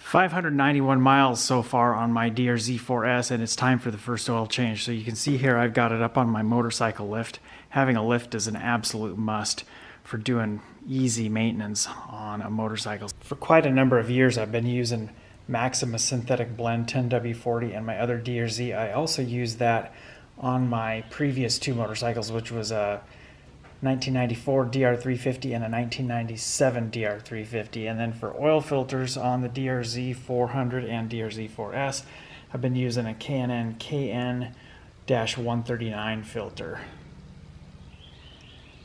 591 miles so far on my DR-Z4S, and it's time for the first oil change. So you can see here I've got it up on my motorcycle lift. Having a lift is an absolute must for doing easy maintenance on a motorcycle. For quite a number of years I've been using Maxima Synthetic Blend 10W40 and my other DR-Z. I also used that on my previous two motorcycles, which was a 1994 DR-350 and a 1997 DR-350. And then for oil filters on the DR-Z400 and DR-Z4S, I've been using a K&N KN-139 filter.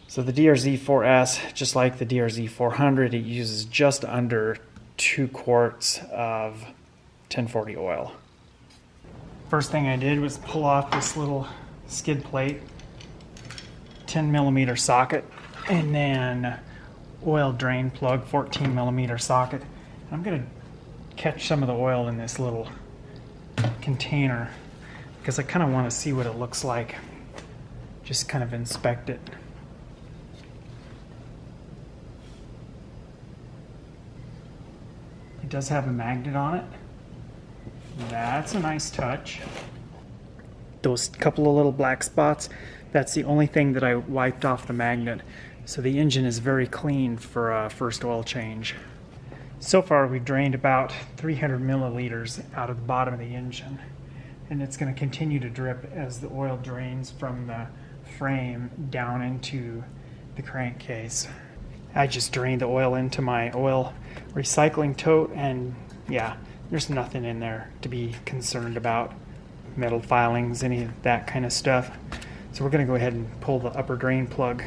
So the DR-Z4S, just like the DR-Z400, it uses just under 2 quarts of 1040 oil. First thing I did was pull off this little skid plate, 10mm socket, and then oil drain plug, 14mm socket. I'm going to catch some of the oil in this little container because I kind of want to see what it looks like. Just kind of inspect it. It does have a magnet on it. That's a nice touch. Those couple of little black spots, that's the only thing that I wiped off the magnet. So the engine is very clean for a first oil change. So far we've drained about 300 milliliters out of the bottom of the engine. And it's going to continue to drip as the oil drains from the frame down into the crankcase. I just drained the oil into my oil recycling tote, and yeah, there's nothing in there to be concerned about. Metal filings, any of that kind of stuff. So we're going to go ahead and pull the upper drain plug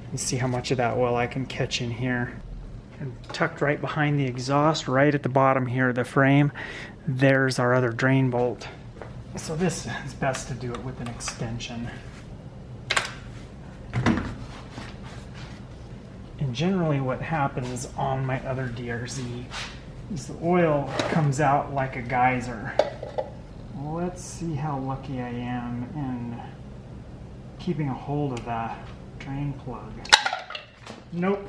and see how much of that oil I can catch in here. And tucked right behind the exhaust, right at the bottom here of the frame, there's our other drain bolt. So this is best to do it with an extension. And generally what happens on my other DR-Z is the oil comes out like a geyser. Let's see how lucky I am in keeping a hold of that drain plug. Nope.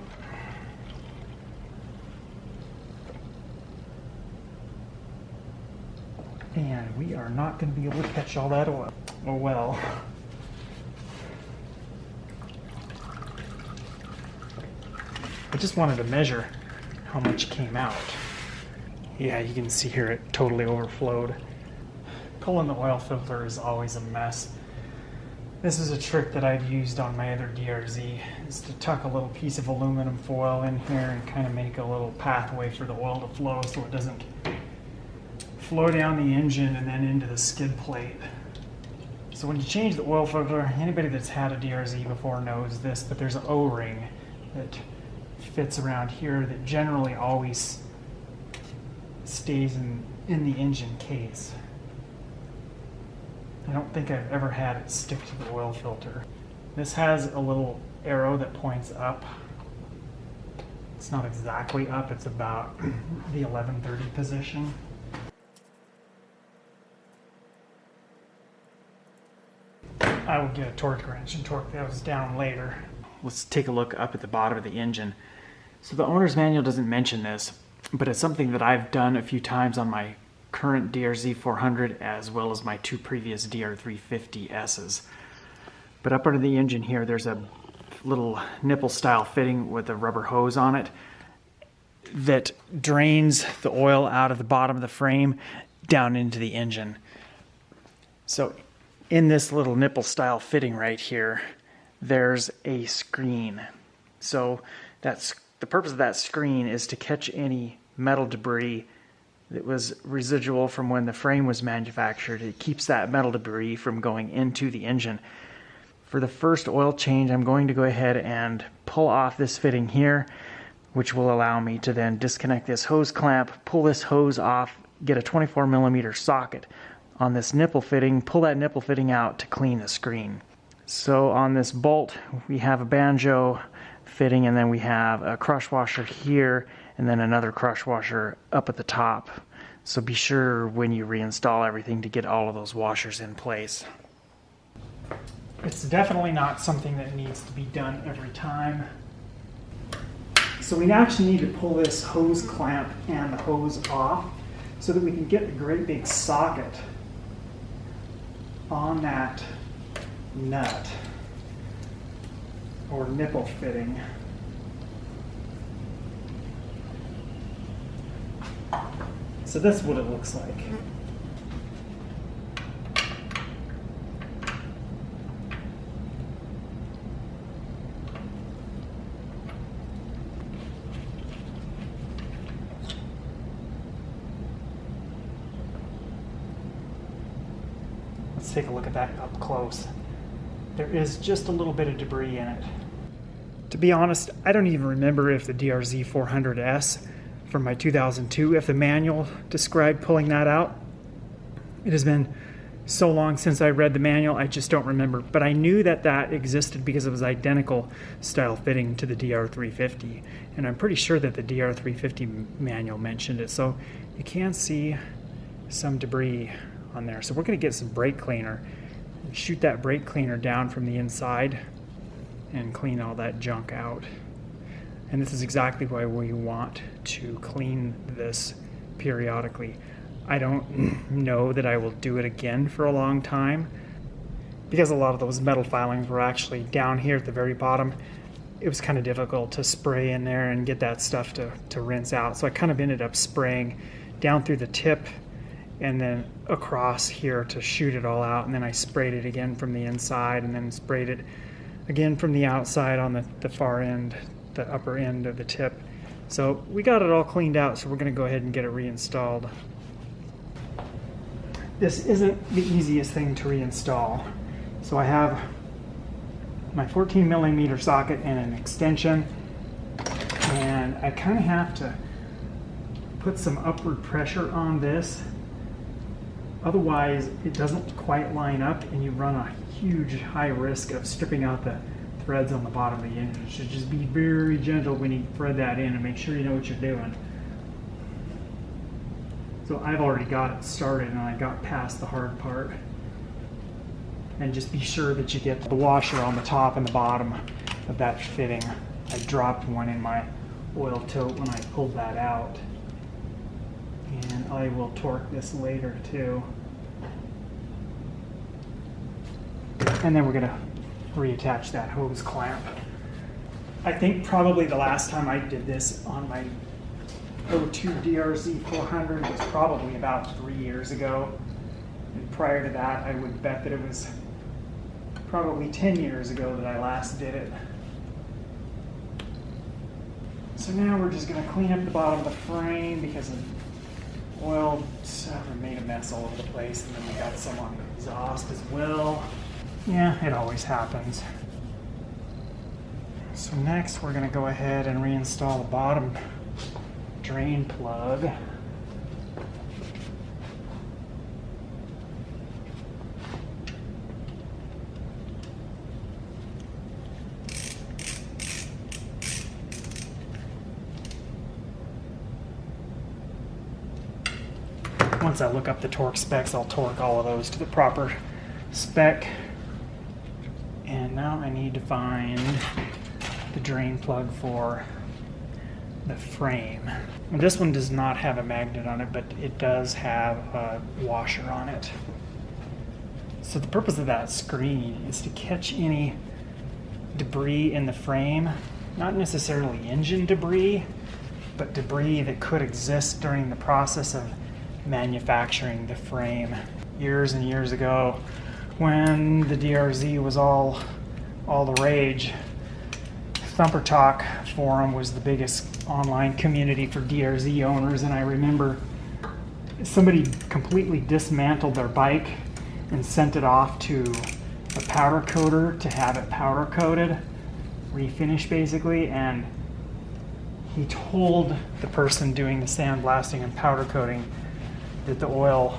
And we are not going to be able to catch all that oil. Oh well. I just wanted to measure how much came out. Yeah, you can see here it totally overflowed. Pulling the oil filter is always a mess. This is a trick that I've used on my other DR-Z, is to tuck a little piece of aluminum foil in here and kind of make a little pathway for the oil to flow so it doesn't flow down the engine and then into the skid plate. So when you change the oil filter, anybody that's had a DR-Z before knows this, but there's an O-ring that fits around here that generally always stays in the engine case. I don't think I've ever had it stick to the oil filter. This has a little arrow that points up. It's not exactly up, it's about the 1130 position. I will get a torque wrench and torque those down later. Let's take a look up at the bottom of the engine. So the owner's manual doesn't mention this, but it's something that I've done a few times on my current DR-Z400 as well as my two previous DR-350Ss. But up under the engine here, there's a little nipple style fitting with a rubber hose on it that drains the oil out of the bottom of the frame down into the engine. So in this little nipple style fitting right here, there's a screen. So that's the purpose of that screen is to catch any metal debris that was residual from when the frame was manufactured. It keeps that metal debris from going into the engine. For the first oil change, I'm going to go ahead and pull off this fitting here, which will allow me to then disconnect this hose clamp, pull this hose off, get a 24mm socket on this nipple fitting, pull that nipple fitting out to clean the screen. So on this bolt, we have a banjo fitting, and then we have a crush washer here, and then another crush washer up at the top. So be sure when you reinstall everything to get all of those washers in place. It's definitely not something that needs to be done every time. So we actually need to pull this hose clamp and the hose off so that we can get a great big socket on that nut or nipple fitting. So that's what it looks like. Let's take a look at that up close. There is just a little bit of debris in it. To be honest, I don't even remember if the DR-Z4S from my 2002, if the manual described pulling that out. It has been so long since I read the manual, I just don't remember. But I knew that that existed because it was identical style fitting to the DR-350. And I'm pretty sure that the DR-350 manual mentioned it. So you can see some debris on there. So we're going to get some brake cleaner and shoot that brake cleaner down from the inside and clean all that junk out. And this is exactly why we want to clean this periodically. I don't know that I will do it again for a long time because a lot of those metal filings were actually down here at the very bottom. It was kind of difficult to spray in there and get that stuff to rinse out. So I kind of ended up spraying down through the tip and then across here to shoot it all out. And then I sprayed it again from the inside and then sprayed it again from the outside on the far end, the upper end of the tip. So we got it all cleaned out, so we're going to go ahead and get it reinstalled. This isn't the easiest thing to reinstall. So I have my 14mm socket and an extension, and I kind of have to put some upward pressure on this. Otherwise, it doesn't quite line up and you run a huge high risk of stripping out the threads on the bottom of the engine. So just be very gentle when you thread that in and make sure you know what you're doing. So I've already got it started and I got past the hard part. And just be sure that you get the washer on the top and the bottom of that fitting. I dropped one in my oil tote when I pulled that out. And I will torque this later too. And then we're going to reattach that hose clamp. I think probably the last time I did this on my 02 DR-Z400 was probably about 3 years ago. And prior to that, I would bet that it was probably 10 years ago that I last did it. So now we're just going to clean up the bottom of the frame because the oil made a mess all over the place, and then we got some on the exhaust as well. Yeah, it always happens. So next we're going to go ahead and reinstall the bottom drain plug. Once I look up the torque specs, I'll torque all of those to the proper spec. And now I need to find the drain plug for the frame. And this one does not have a magnet on it, but it does have a washer on it. So the purpose of that screen is to catch any debris in the frame, not necessarily engine debris, but debris that could exist during the process of manufacturing the frame. Years and years ago, when the DR-Z was all the rage, Thumper Talk forum was the biggest online community for DR-Z owners, and I remember somebody completely dismantled their bike and sent it off to a powder coater to have it powder coated, refinish basically, and he told the person doing the sandblasting and powder coating that the oil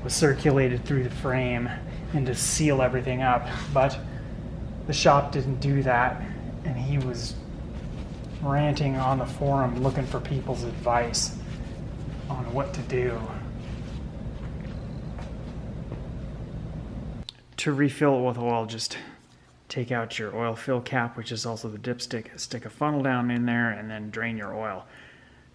was circulated through the frame and to seal everything up, but the shop didn't do that, and he was ranting on the forum looking for people's advice on what to do. To refill it with oil, just take out your oil fill cap, which is also the dipstick, stick a funnel down in there, and then drain your oil.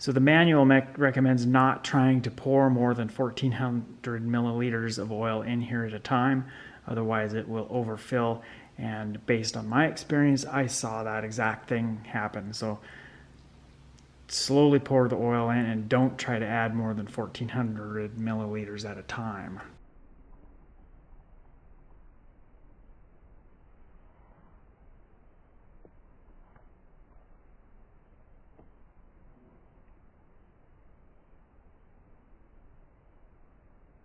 So the manual recommends not trying to pour more than 1,400 milliliters of oil in here at a time, otherwise it will overfill. And based on my experience, I saw that exact thing happen. So slowly pour the oil in and don't try to add more than 1,400 milliliters at a time.